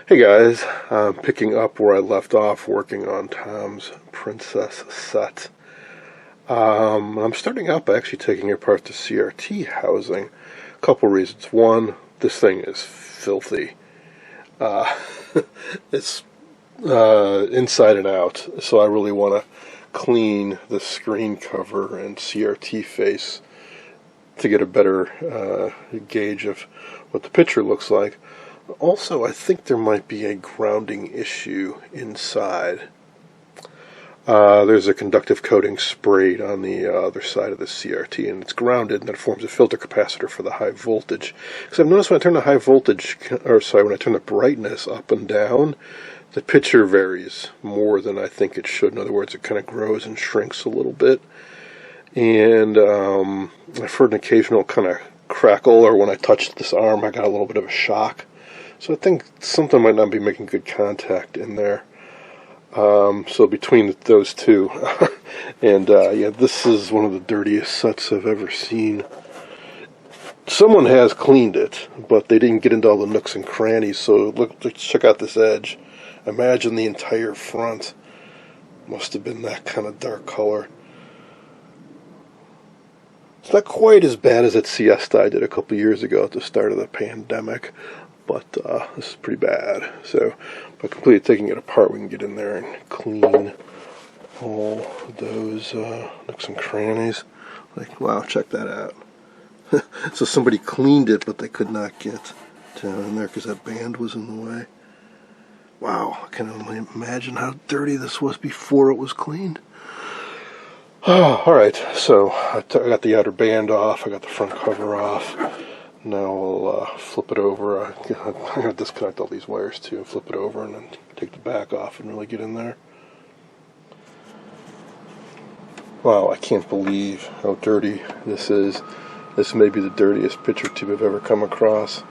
Hey guys, I'm picking up where I left off working on Tom's Princess set. I'm starting out by actually taking apart the CRT housing. A couple reasons. One, this thing is filthy. Uh, it's inside and out, so I really want to clean the screen cover and CRT face to get a better gauge of what the picture looks like. Also, I think there might be a grounding issue inside. There's a conductive coating sprayed on the other side of the CRT, and it's grounded, and it forms a filter capacitor for the high voltage. Because I've noticed when I turn the when I turn the brightness up and down, the picture varies more than I think it should. In other words, it kind of grows and shrinks a little bit. And I've heard an occasional kind of crackle, or when I touched this arm, I got a little bit of a shock. So I think something might not be making good contact in there. So between those two, and yeah, this is one of the dirtiest sets I've ever seen. Someone has cleaned it, but they didn't get into all the nooks and crannies. So look, check out this edge. Imagine the entire front must have been that kind of dark color. It's not quite as bad as that siesta I did a couple years ago at the start of the pandemic. But this is pretty bad. So by completely taking it apart, we can get in there and clean all those nooks and crannies. Like, wow, check that out. So somebody cleaned it, but they could not get down in there because that band was in the way. Wow, I can only imagine how dirty this was before it was cleaned. Oh, alright, so I got the outer band off, I got the front cover off. Now I'll flip it over. I'm going to disconnect all these wires too, flip it over, and then take the back off and really get in there. Wow, I can't believe how dirty this is. This may be the dirtiest picture tube I've ever come across.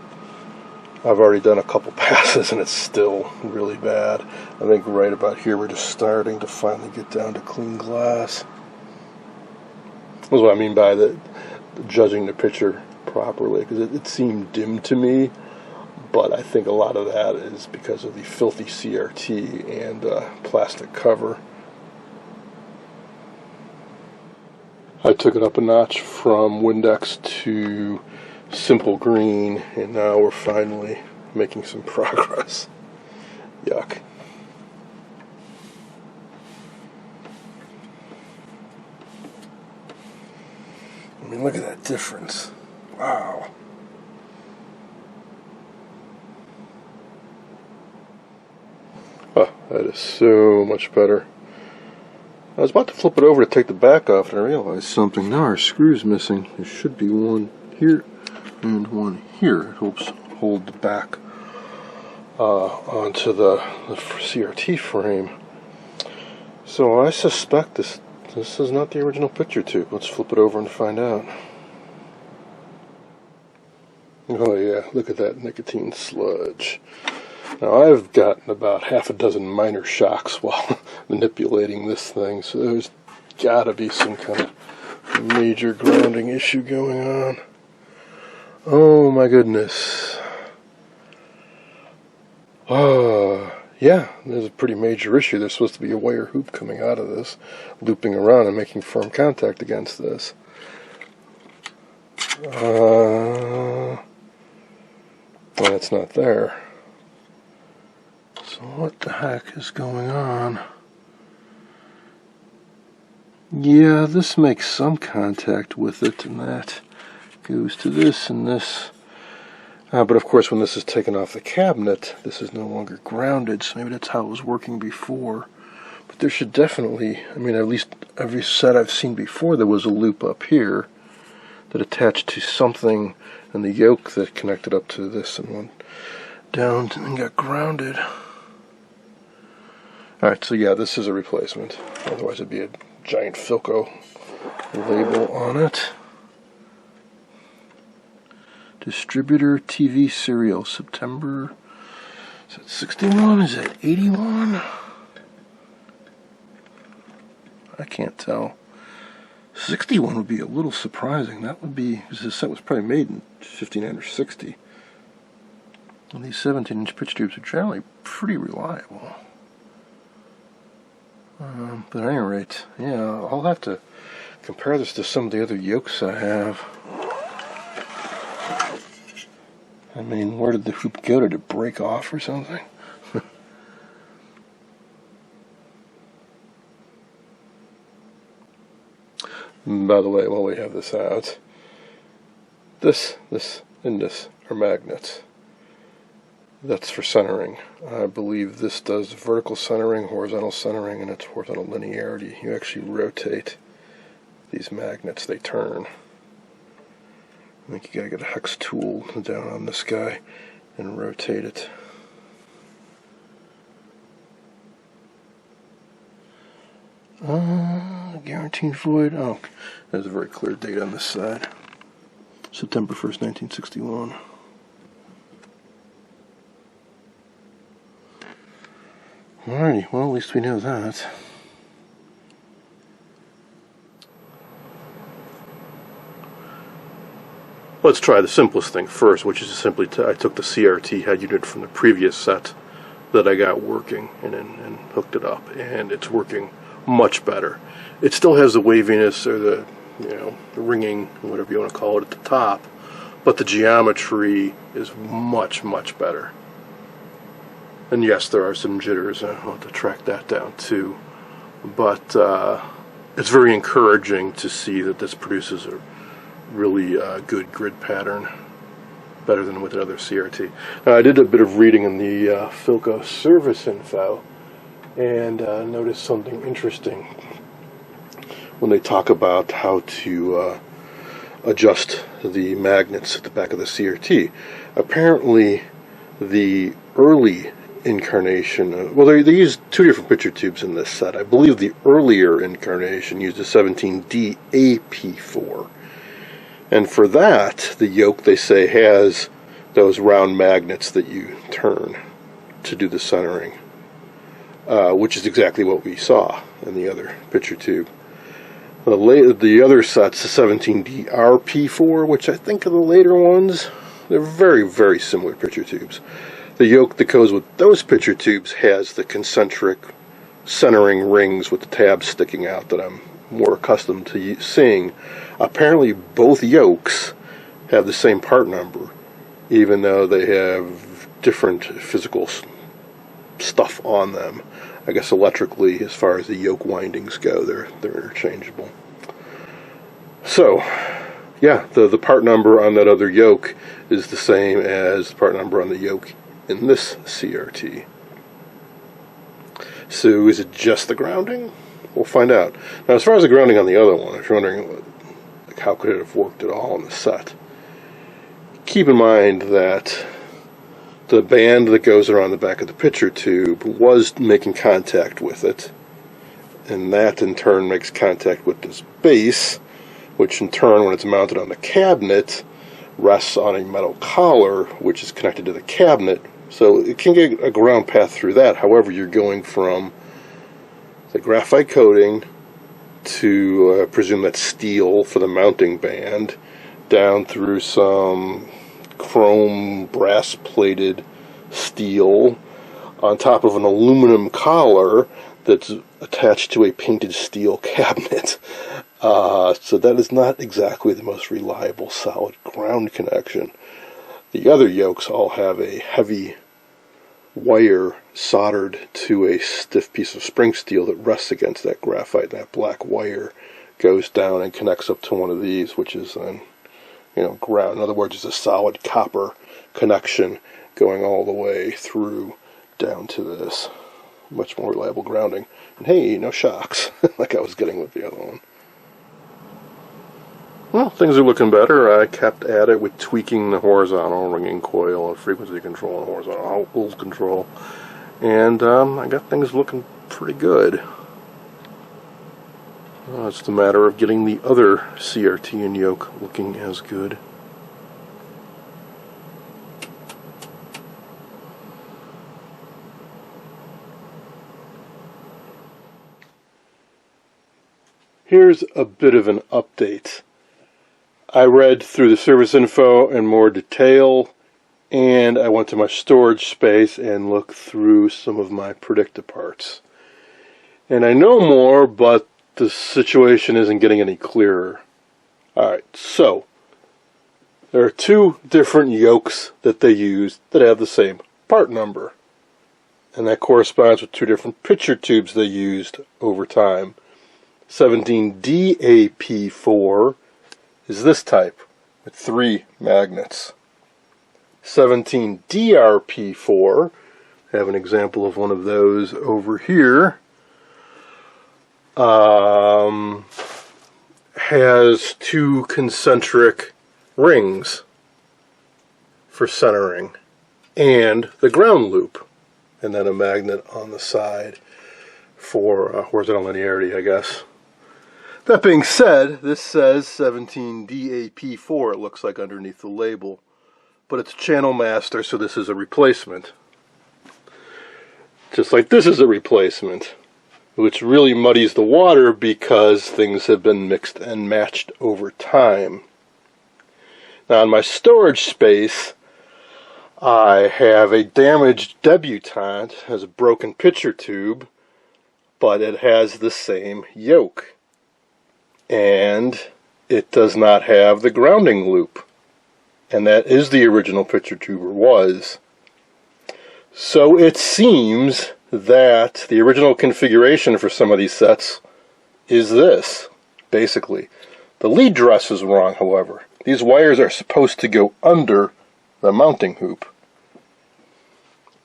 I've already done a couple passes and it's still really bad. I think right about here we're just starting to finally get down to clean glass. That's what I mean by the judging the picture properly, because it seemed dim to me, but I think a lot of that is because of the filthy CRT and plastic cover. I took it up a notch from Windex to simple green, and now we're finally making some progress. Yuck. I mean, look at that difference. Wow. Oh, that is so much better. I was about to flip it over to take the back off, and I realized something. Now our screw's missing. There should be one here and one here. It helps hold the back onto the CRT frame. So I suspect this is not the original picture tube. Let's flip it over and find out. Oh yeah, look at that nicotine sludge. Now I've gotten about half a dozen minor shocks while manipulating this thing, so there's gotta be some kind of major grounding issue going on. Oh my goodness. Yeah, there's a pretty major issue. There's supposed to be a wire hoop coming out of this, looping around and making firm contact against this. Well, it's not there. So what the heck is going on? Yeah, this makes some contact with it, and that goes to this and this. But of course, when this is taken off the cabinet, this is no longer grounded, so maybe that's how it was working before. But there should definitely, I mean, at least every set I've seen before, there was a loop up here that attached to something, and the yoke that connected up to this and went down and got grounded. Alright, so yeah, this is a replacement. Otherwise it'd be a giant Philco label on it. Distributor TV serial, September. Is that 61? Is that 81? I can't tell. 61 would be a little surprising. That would be, because this set was probably made in 59 or 60. And these 17-inch pitch tubes are generally pretty reliable. But at any rate, yeah, I'll have to compare this to some of the other yokes I have. I mean, where did the hoop go? Did it break off or something? By the way, while we have this out, this, and this are magnets. That's for centering. I believe this does vertical centering, horizontal centering, and it's horizontal linearity. You actually rotate these magnets, they turn. I think you gotta get a hex tool down on this guy and rotate it. Guaranteed void. Oh, there's a very clear date on this side. September 1st, 1961. Alrighty, well, at least we know that. Let's try the simplest thing first, which is simply I took the CRT head unit from the previous set that I got working and hooked it up, and it's working much better. It still has the waviness or the, the ringing, whatever you want to call it, at the top, but the geometry is much, much better. And yes, there are some jitters. I'll have to track that down too. But it's very encouraging to see that this produces a really good grid pattern, better than with another CRT. Now, I did a bit of reading in the Philco service info and noticed something interesting when they talk about how to adjust the magnets at the back of the CRT. Apparently, the early incarnation, well, they used two different picture tubes in this set. I believe the earlier incarnation used a 17D AP4. And for that, the yoke, they say, has those round magnets that you turn to do the centering, which is exactly what we saw in the other picture tube. The other set's the 17D RP4, which I think are the later ones. They're very, very similar picture tubes. The yoke that goes with those picture tubes has the concentric centering rings with the tabs sticking out that I'm more accustomed to seeing. Apparently both yokes have the same part number, even though they have different physical stuff on them. I guess electrically, as far as the yoke windings go, they're interchangeable. So, yeah, the part number on that other yoke is the same as the part number on the yoke in this CRT. So is it just the grounding? We'll find out. Now, as far as the grounding on the other one, if you're wondering how could it have worked at all on the set, keep in mind that the band that goes around the back of the picture tube was making contact with it, and that in turn makes contact with this base, which in turn, when it's mounted on the cabinet, rests on a metal collar which is connected to the cabinet, so it can get a ground path through that. However, you're going from the graphite coating to presume that's steel for the mounting band, down through some chrome brass plated steel on top of an aluminum collar that's attached to a painted steel cabinet. So that is not exactly the most reliable solid ground connection. The other yokes all have a heavy wire soldered to a stiff piece of spring steel that rests against that graphite. That black wire goes down and connects up to one of these, which is then, ground. In other words, it's a solid copper connection going all the way through down to this. Much more reliable grounding. And hey, no shocks, like I was getting with the other one. Well, things are looking better. I kept at it with tweaking the horizontal ringing coil and frequency control and horizontal output control. And I got things looking pretty good. It's the matter of getting the other CRT and yoke looking as good. Here's a bit of an update. I read through the service info in more detail, and I went to my storage space and looked through some of my Predictaparts. And I know more, but the situation isn't getting any clearer. Alright, so there are two different yokes that they use that have the same part number. And that corresponds with two different picture tubes they used over time. 17DAP4 is this type with 3 magnets. 17DRP4, I have an example of one of those over here, has 2 concentric rings for centering and the ground loop, and then a magnet on the side for horizontal linearity, I guess. That being said, this says 17DAP4, it looks like underneath the label, but it's channel master, so this is a replacement. Just like this is a replacement, which really muddies the water because things have been mixed and matched over time. Now in my storage space, I have a damaged debutante, has a broken picture tube, but it has the same yoke. And it does not have the grounding loop. And that is the original picture tube, or was. So it seems that the original configuration for some of these sets is this, basically. The lead dress is wrong, however. These wires are supposed to go under the mounting hoop,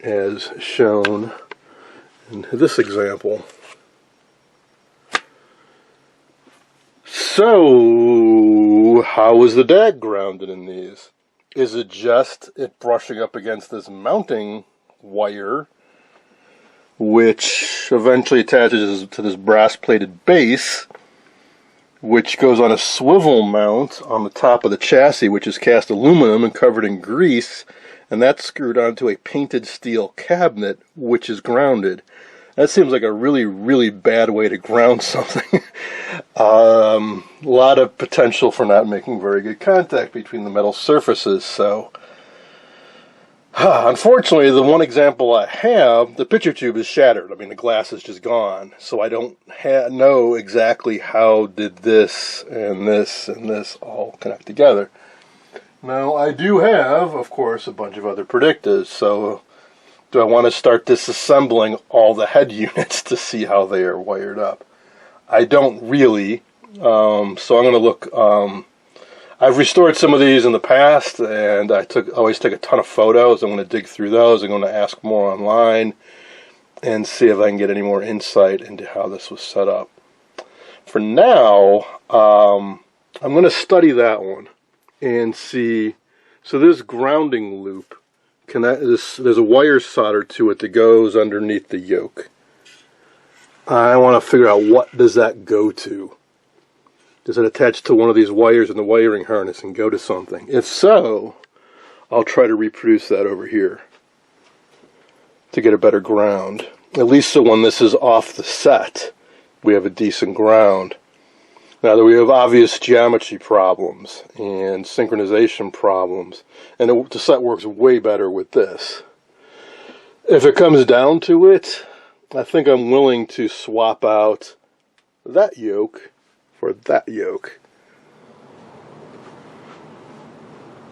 as shown in this example. So, how is the DAG grounded in these? Is it just it brushing up against this mounting wire, which eventually attaches to this brass-plated base, which goes on a swivel mount on the top of the chassis, which is cast aluminum and covered in grease, and that's screwed onto a painted steel cabinet, which is grounded. That seems like a really, really bad way to ground something. A lot of potential for not making very good contact between the metal surfaces. So, unfortunately, the one example I have, the picture tube is shattered. I mean, the glass is just gone. So I don't know exactly how did this and this and this all connect together. Now, I do have, of course, a bunch of other Predictas. So, do I want to start disassembling all the head units to see how they are wired up? I don't really, so I'm going to look. I've restored some of these in the past, and I always take a ton of photos. I'm going to dig through those. I'm going to ask more online and see if I can get any more insight into how this was set up. For now, I'm going to study that one and see. So this grounding loop, there's a wire soldered to it that goes underneath the yoke. I want to figure out, what does that go to? Does it attach to one of these wires in the wiring harness and go to something? If so, I'll try to reproduce that over here to get a better ground. At least so when this is off the set, we have a decent ground. Now that we have obvious geometry problems and synchronization problems, and the set works way better with this. If it comes down to it, I think I'm willing to swap out that yoke for that yoke.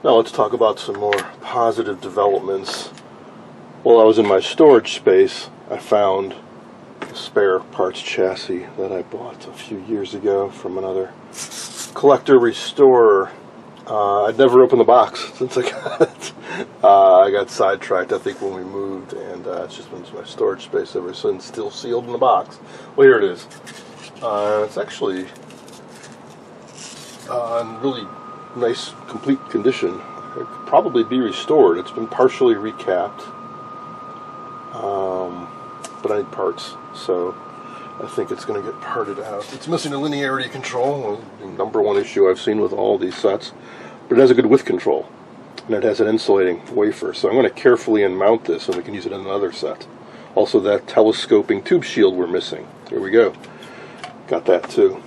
Now let's talk about some more positive developments. While I was in my storage space, I found a spare parts chassis that I bought a few years ago from another collector restorer. I'd never opened the box since I got it. I got sidetracked, I think, when we moved, and it's just been in my storage space ever since, still sealed in the box. Well, here it is. It's actually in really nice, complete condition. It could probably be restored. It's been partially recapped, but I need parts, so I think it's going to get parted out. It's missing a linearity control, the number one issue I've seen with all these sets, but it has a good width control, and it has an insulating wafer, so I'm going to carefully unmount this and we can use it in another set. Also, that telescoping tube shield we're missing. Here we go. Got that too.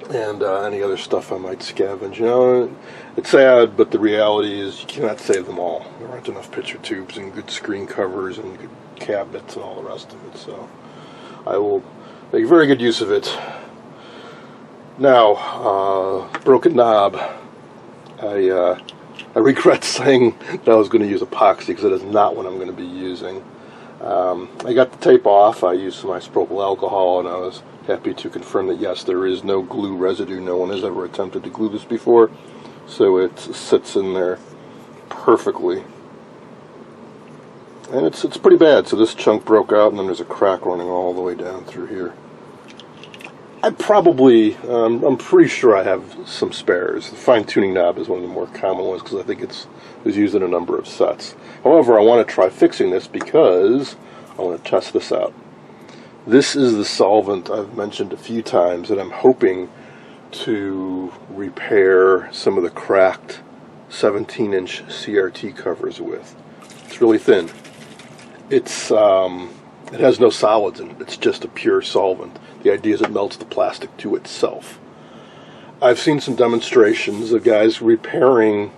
and any other stuff I might scavenge. You know, it's sad, but the reality is you cannot save them all. There aren't enough picture tubes and good screen covers and good cabinets and all the rest of it, so I will make very good use of it. Now, broken knob. I regret saying that I was going to use epoxy, because that is not what I'm going to be using. I got the tape off. I used some isopropyl alcohol, and I was happy to confirm that yes, there is no glue residue. No one has ever attempted to glue this before, so it sits in there perfectly. And it's pretty bad. So this chunk broke out, and then there's a crack running all the way down through here. I'm pretty sure I have some spares. The fine-tuning knob is one of the more common ones, because I think it was used in a number of sets. However, I want to try fixing this because I want to test this out. This is the solvent I've mentioned a few times that I'm hoping to repair some of the cracked 17-inch CRT covers with. It's really thin. It has no solids in it. It's just a pure solvent. The idea is it melts the plastic to itself. I've seen some demonstrations of guys repairing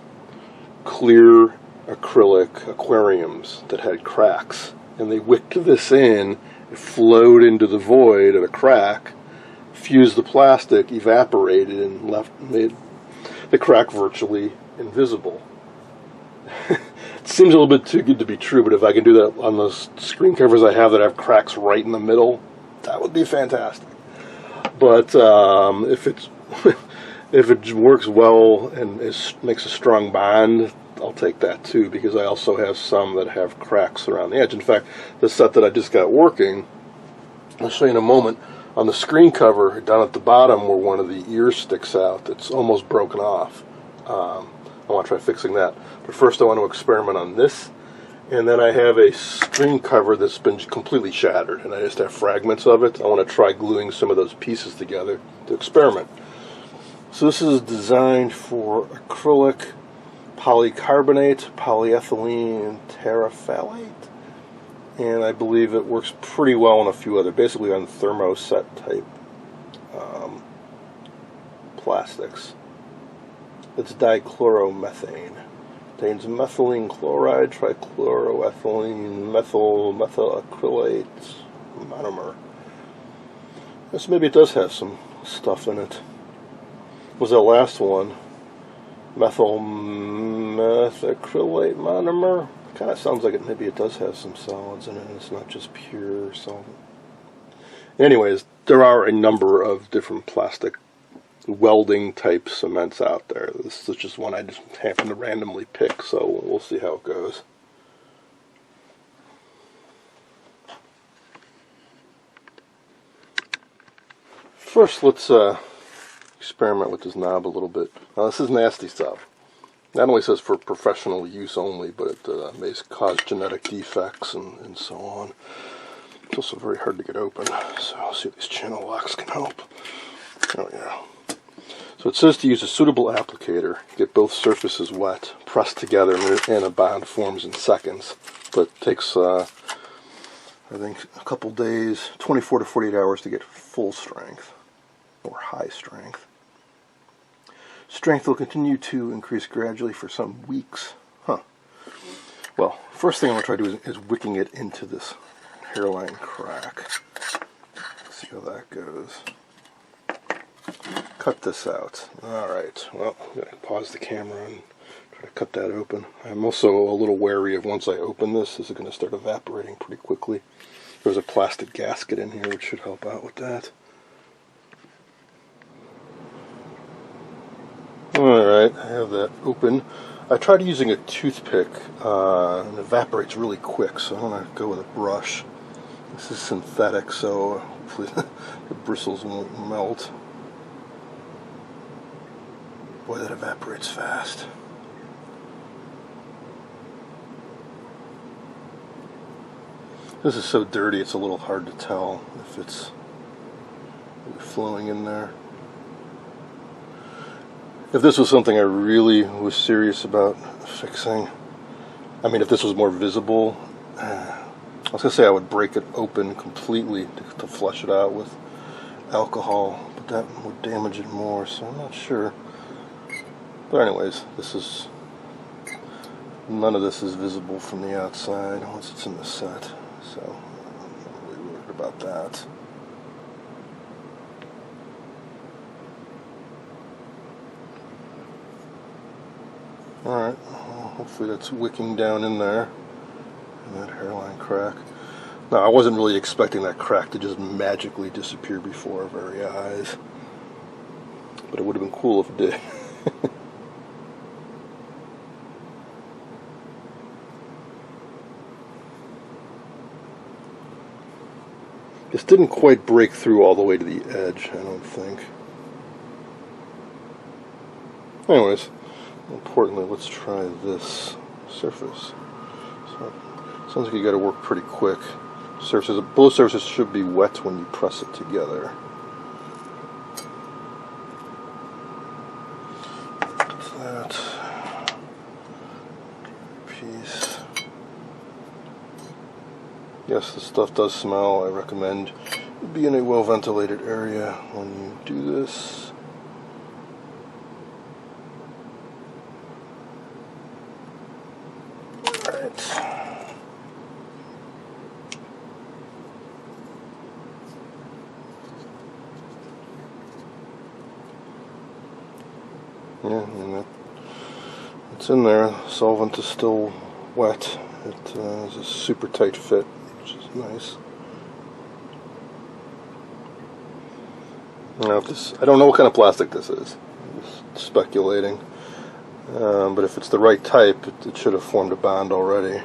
clear acrylic aquariums that had cracks, and they wicked this in, it flowed into the void of a crack, fused the plastic, evaporated, and made the crack virtually invisible. It seems a little bit too good to be true, but if I can do that on those screen covers I have that have cracks right in the middle, that would be fantastic. But if it works well and makes a strong bond, I'll take that too, because I also have some that have cracks around the edge. In fact, the set that I just got working, I'll show you in a moment, on the screen cover down at the bottom where one of the ears sticks out, it's almost broken off. I want to try fixing that. But first I want to experiment on this. And then I have a screen cover that's been completely shattered, and I just have fragments of it. I want to try gluing some of those pieces together to experiment. So this is designed for acrylic, polycarbonate, polyethylene, and terephthalate. And I believe it works pretty well on a few other, basically on thermoset type plastics. It's dichloromethane. Contains methylene chloride, trichloroethylene, methacrylate monomer. Yes, maybe it does have some stuff in it. What was that last one? Methacrylate monomer? Kind of sounds like maybe it does have some solids in it. It's not just pure solvent. Anyways, there are a number of different plastic welding type cements out there. This is just one I just happen to randomly pick, so we'll see how it goes. First, let's experiment with this knob a little bit. Now, this is nasty stuff. Not only says for professional use only, but it may cause genetic defects and so on. It's also very hard to get open, so I'll see if these channel locks can help. Oh yeah. So it says to use a suitable applicator, get both surfaces wet, press together, and a bond forms in seconds. But it takes, I think, a couple days, 24 to 48 hours to get full strength, or high strength. Strength will continue to increase gradually for some weeks. Well, first thing I'm going to try to do is wicking it into this hairline crack. Let's see how that goes. Cut this out. Alright, well, I'm going to pause the camera and try to cut that open. I'm also a little wary of once I open this is going to start evaporating pretty quickly. There's a plastic gasket in here which should help out with that. Alright, I have that open. I tried using a toothpick and it evaporates really quick, so I'm going to go with a brush. This is synthetic, so hopefully the bristles won't melt. Boy, that evaporates fast. This is so dirty, it's a little hard to tell if it's flowing in there. If this was something I really was serious about fixing, I mean, if this was more visible, I was going to say I would break it open completely to flush it out with alcohol. that would damage it more, so I'm not sure. But anyways, none of this is visible from the outside once it's in the set, so I'm not really worried about that. Alright, well, hopefully that's wicking down in there, and that hairline crack. Now, I wasn't really expecting that crack to just magically disappear before our very eyes, but it would have been cool if it did. This didn't quite break through all the way to the edge, I don't think. Anyways, importantly, let's try this surface. So, sounds like you got to work pretty quick. Both surfaces should be wet when you press it together. That piece. Yes, this stuff does smell. I recommend be in a well-ventilated area when you do this. Yeah, and it's in there. Solvent is still wet. It is a super tight fit, which is nice. Now, I don't know what kind of plastic this is. I'm just speculating. But if it's the right type, it should have formed a bond already.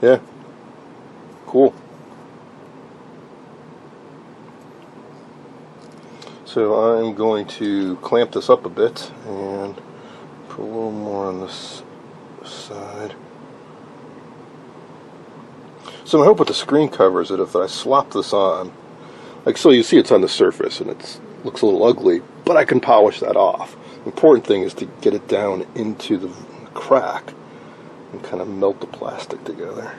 Yeah. Cool. So I'm going to clamp this up a bit and put a little more on this side. So my hope with the screen cover is that if I slop this on, like so you see it's on the surface and it looks a little ugly, but I can polish that off. The important thing is to get it down into the crack and kind of melt the plastic together.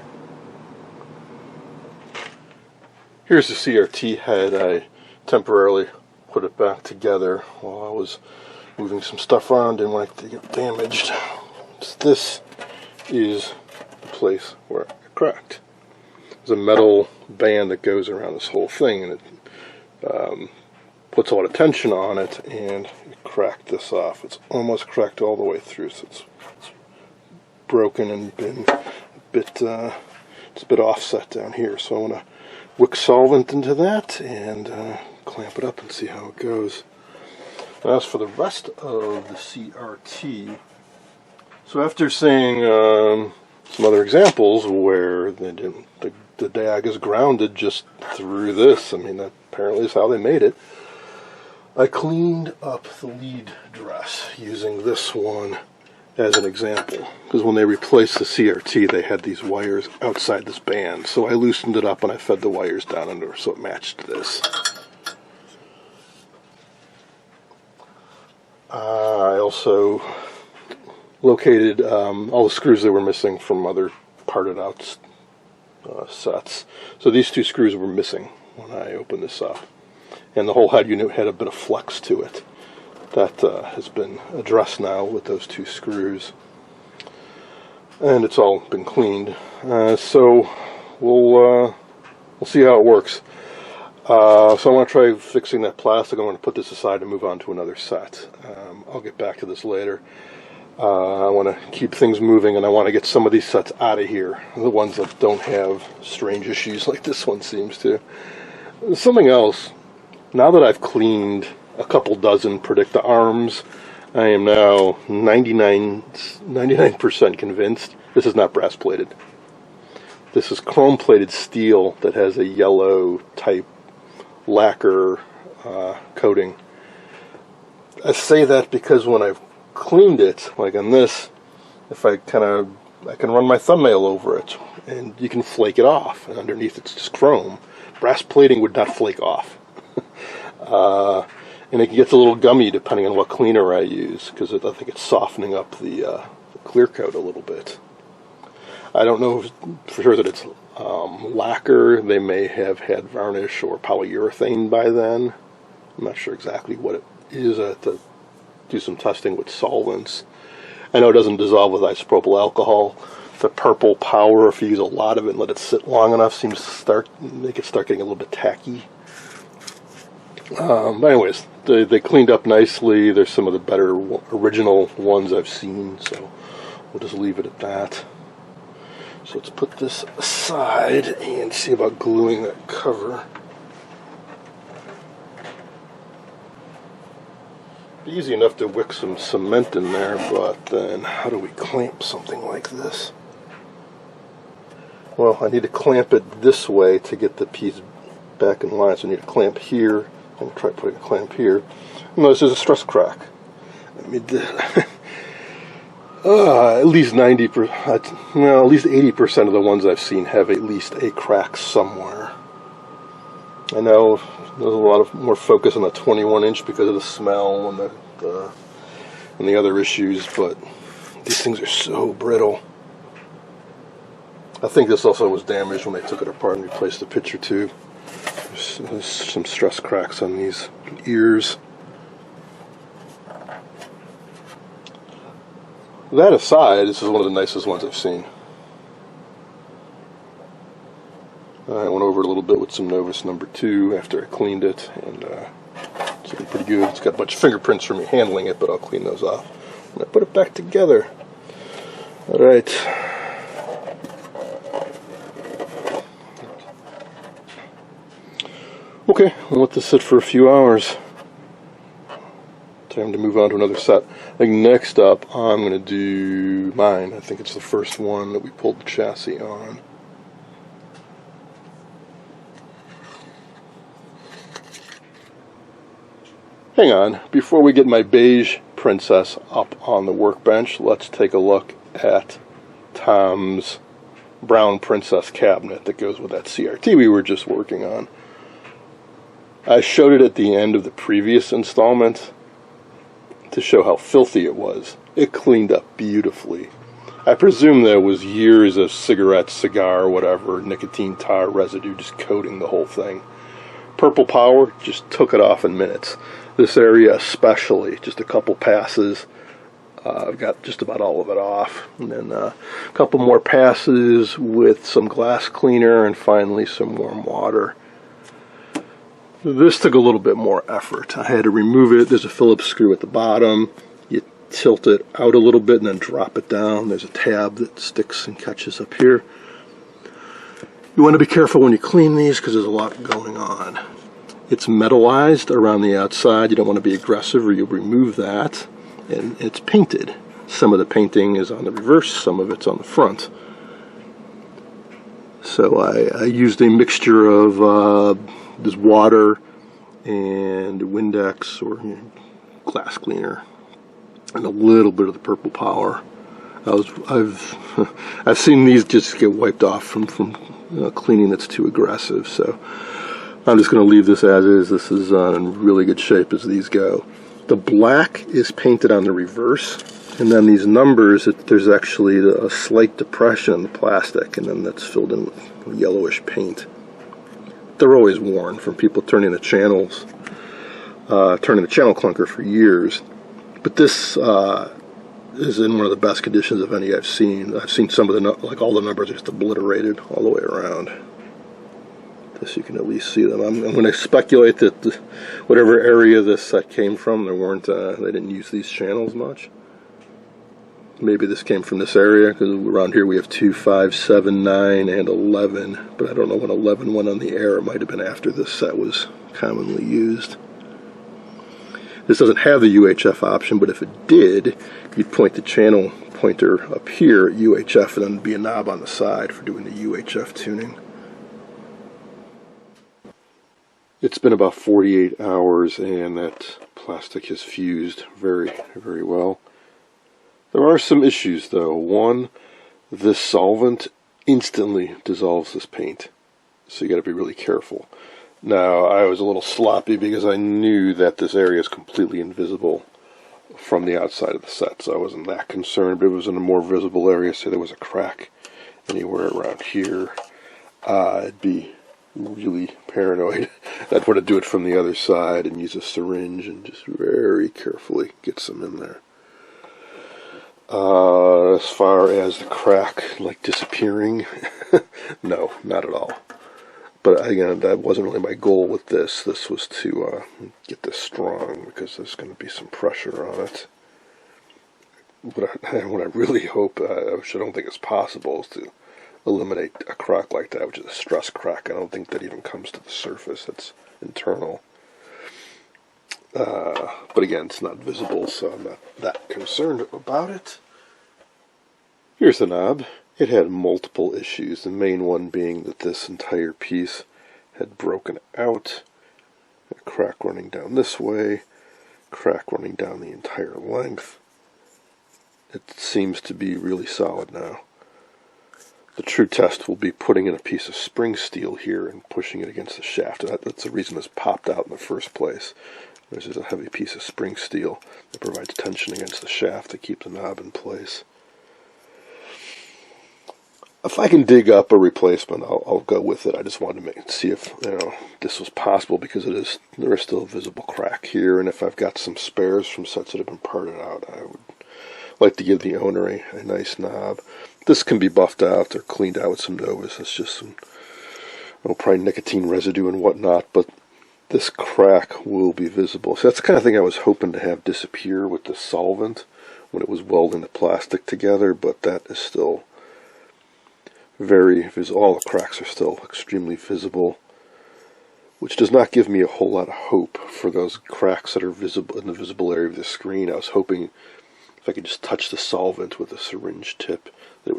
Here's the CRT head. I temporarily put it back together while I was moving some stuff around. Didn't want it to get damaged. So this is the place where it cracked. There's a metal band that goes around this whole thing, and it puts a lot of tension on it, and it cracked this off. It's almost cracked all the way through, so it's broken and been a bit, it's a bit offset down here. So I want to wick solvent into that and clamp it up and see how it goes. As for the rest of the CRT, so after seeing some other examples where the diag is grounded just through this, I mean that apparently is how they made it, I cleaned up the lead dress using this one as an example, because when they replaced the CRT they had these wires outside this band, so I loosened it up and I fed the wires down under so it matched this. I also located all the screws that were missing from other parted out sets. So these two screws were missing when I opened this up. And the whole head unit had a bit of flex to it. That has been addressed now with those two screws. And it's all been cleaned. So we'll see how it works. So I want to try fixing that plastic. I'm going to put this aside and move on to another set. I'll get back to this later. I want to keep things moving, and I want to get some of these sets out of here. The ones that don't have strange issues like this one seems to. Something else, now that I've cleaned a couple dozen Predicta arms, I am now 99% convinced this is not brass plated. This is chrome plated steel that has a yellow type lacquer coating. I say that because when I've cleaned it, like on this, if I can run my thumbnail over it and you can flake it off, and underneath it's just chrome. Brass plating would not flake off. And it gets a little gummy depending on what cleaner I use, because I think it's softening up the clear coat a little bit. I don't know for sure that it's lacquer. They may have had varnish or polyurethane by then. I'm not sure exactly what it is. I have to do some testing with solvents. I know it doesn't dissolve with isopropyl alcohol. The purple power, if you use a lot of it and let it sit long enough, seems to make it start getting a little bit tacky. But anyways, they cleaned up nicely. There's some of the better original ones I've seen, so we'll just leave it at that. So let's put this aside and see about gluing that cover. Easy enough to wick some cement in there, but then how do we clamp something like this? Well, I need to clamp it this way to get the piece back in line. So I need a clamp here, and try putting a clamp here. Notice there's a stress crack. At least 90%, well, at least 80% of the ones I've seen have at least a crack somewhere. I know there's a lot more focus on the 21-inch because of the smell and the other issues, but these things are so brittle. I think this also was damaged when they took it apart and replaced the picture tube. There's some stress cracks on these ears. That aside, this is one of the nicest ones I've seen. I went over it a little bit with some Novus number 2 after I cleaned it, and it's looking pretty good. It's got a bunch of fingerprints from me handling it, but I'll clean those off when I put it back together. Alright. Okay, I'll let this sit for a few hours. Time to move on to another set. I think next up I'm going to do mine. I think it's the first one that we pulled the chassis on. Hang on, before we get my beige Princess up on the workbench, let's take a look at Tom's brown Princess cabinet that goes with that CRT we were just working on. I showed it at the end of the previous installment to show how filthy it was. It cleaned up beautifully. I presume there was years of cigarette, cigar, whatever, nicotine tar residue just coating the whole thing. Purple Power just took it off in minutes. This area especially, just a couple passes, I've got just about all of it off. And then a couple more passes with some glass cleaner and finally some warm water. This took a little bit more effort. I had to remove it. There's a Phillips screw at the bottom. You tilt it out a little bit and then drop it down. There's a tab that sticks and catches up here. You want to be careful when you clean these because there's a lot going on. It's metallized around the outside. You don't want to be aggressive or you'll remove that. And it's painted. Some of the painting is on the reverse, some of it's on the front. So I used a mixture of this water and Windex or glass cleaner and a little bit of the Purple Power. I've seen these just get wiped off from cleaning that's too aggressive. So I'm just going to leave this as is. This is in really good shape as these go. The black is painted on the reverse, and then these numbers, there's actually a slight depression in the plastic, and then that's filled in with yellowish paint. They're always worn from people turning the channel clunker for years. But this is in one of the best conditions of any I've seen. I've seen some of the, like all the numbers are just obliterated all the way around. This you can at least see them. I'm going to speculate that whatever area this set came from, they didn't use these channels much. Maybe this came from this area, because around here we have 2, 5, 7, 9, and 11. But I don't know when 11 went on the air. It might have been after this set was commonly used. This doesn't have the UHF option, but if it did, you'd point the channel pointer up here at UHF, and then there'd be a knob on the side for doing the UHF tuning. It's been about 48 hours, and that plastic has fused very, very well. There are some issues though. One, this solvent instantly dissolves this paint, so you got to be really careful. Now, I was a little sloppy because I knew that this area is completely invisible from the outside of the set, so I wasn't that concerned, but it was in a more visible area. Say there was a crack anywhere around here, I'd be really paranoid. I'd want to do it from the other side and use a syringe and just very carefully get some in there. As far as the crack, like disappearing, no, not at all. But again, that wasn't really my goal with this. This was to get this strong because there's going to be some pressure on it. What I really hope, which I don't think is possible, is to eliminate a crack like that, which is a stress crack. I don't think that even comes to the surface. It's internal. But again, it's not visible, so I'm not that concerned about it. Here's the knob. It had multiple issues, the main one being that this entire piece had broken out. A crack running down this way, crack running down the entire length. It seems to be really solid now. The true test will be putting in a piece of spring steel here and pushing it against the shaft. That's the reason this popped out in the first place. This is a heavy piece of spring steel that provides tension against the shaft to keep the knob in place. If I can dig up a replacement, I'll go with it. I just wanted to see if this was possible, because there is still a visible crack here, and if I've got some spares from sets that have been parted out, I would like to give the owner a nice knob. This can be buffed out or cleaned out with some Novus. It's just some probably nicotine residue and whatnot, but this crack will be visible. So that's the kind of thing I was hoping to have disappear with the solvent when it was welding the plastic together, but that is still very visible. All the cracks are still extremely visible, which does not give me a whole lot of hope for those cracks that are visible in the visible area of the screen. I was hoping if I could just touch the solvent with a syringe tip, that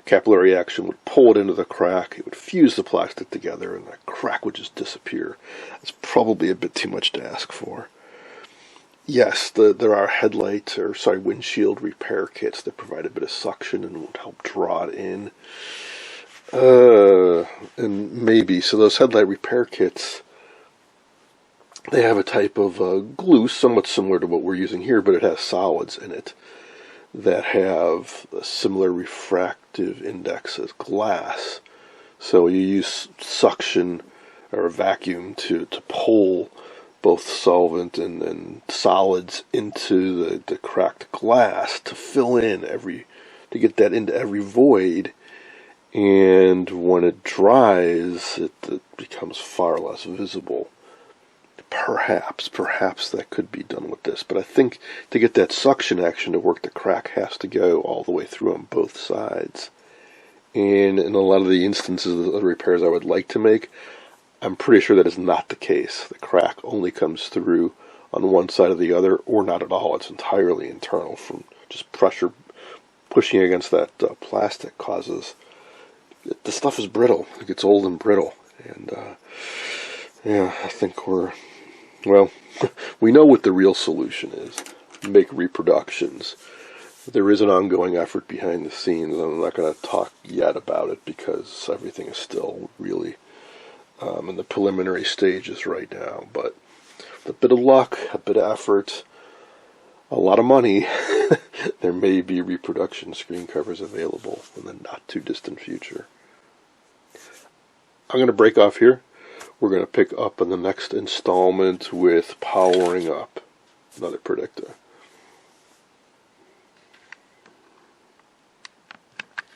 capillary action would pull it into the crack, it would fuse the plastic together, and the crack would just disappear. It's probably a bit too much to ask for. Yes, there are windshield repair kits that provide a bit of suction and would help draw it in. And maybe, so those headlight repair kits, they have a type of glue somewhat similar to what we're using here, but it has solids in it that have a similar refractive index as glass. So you use suction or a vacuum to pull both solvent and solids into the cracked glass to fill in to get that into every void. And when it dries, it becomes far less visible. Perhaps that could be done with this, but I think to get that suction action to work, the crack has to go all the way through on both sides. And in a lot of the instances of the repairs I would like to make, I'm pretty sure that is not the case. The crack only comes through on one side or the other, or not at all. It's entirely internal from just pressure pushing against that plastic causes. The stuff is brittle. It gets old and brittle. And I think we know what the real solution is. Make reproductions. There is an ongoing effort behind the scenes, and I'm not going to talk yet about it because everything is still really in the preliminary stages right now. But with a bit of luck, a bit of effort, a lot of money, there may be reproduction screen covers available in the not too distant future. I'm going to break off here. We're going to pick up in the next installment with powering up another Predicta.